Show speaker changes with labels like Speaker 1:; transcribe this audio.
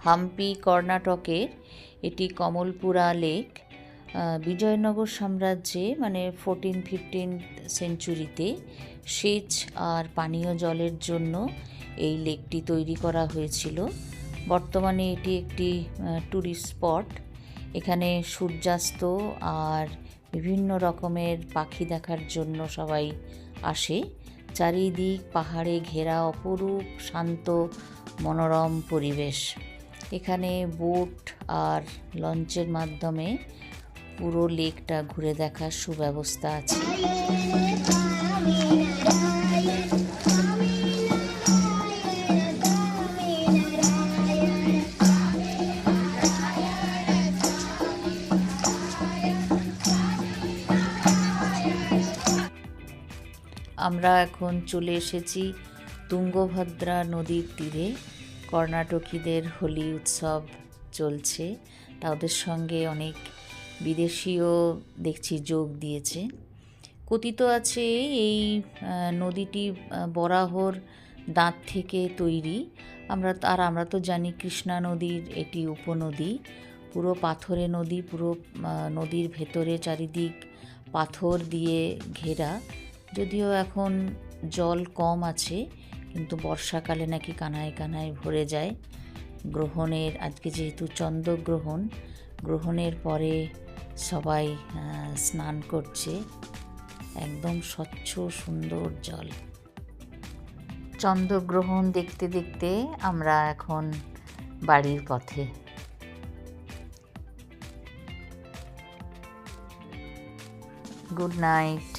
Speaker 1: হাম্পি কর্ণাটকের এটি কমলপুরা লেক। বিজয়নগর সাম্রাজ্যে মানে 14-15 সেঞ্চুরিতে সেচ আর পানীয় জলের জন্য এই লেকটি তৈরি করা হয়েছিল। বর্তমানে এটি একটি ট্যুরিস্ট স্পট। এখানে সূর্যাস্ত আর বিভিন্ন রকমের পাখি দেখার জন্য সবাই আসে। চারিদিক পাহাড়ে ঘেরা অপরূপ শান্ত মনোরম পরিবেশ। এখানে বোট আর লঞ্চের মাধ্যমে পুরো লেকটা ঘুরে দেখার সুব্যবস্থা আছে। আমরা এখন চলে এসেছি তুঙ্গভদ্রা নদীর তীরে। কর্ণাটকীদের হোলি উৎসব চলছে, তাদের সঙ্গে অনেক বিদেশিও দেখছি যোগ দিয়েছে। কথিত আছে এই নদীটি বরাহর দাঁত থেকে তৈরি। আমরা তো জানি কৃষ্ণা নদীর এটি উপনদী, পুরো পাথরে নদী, পুরো নদীর ভেতরে চারিদিক পাথর দিয়ে ঘেরা। যদিও এখন জল কম আছে, কিন্তু বর্ষাকালে নাকি কানায় কানায় ভরে যায়। গ্রহণের আজকে যেহেতু চন্দ্রগ্রহণ, গ্রহণের পরে সবাই স্নান করছে। একদম স্বচ্ছ সুন্দর জল। চন্দ্রগ্রহণ দেখতে দেখতে আমরা এখন বাড়ির পথে। Good night.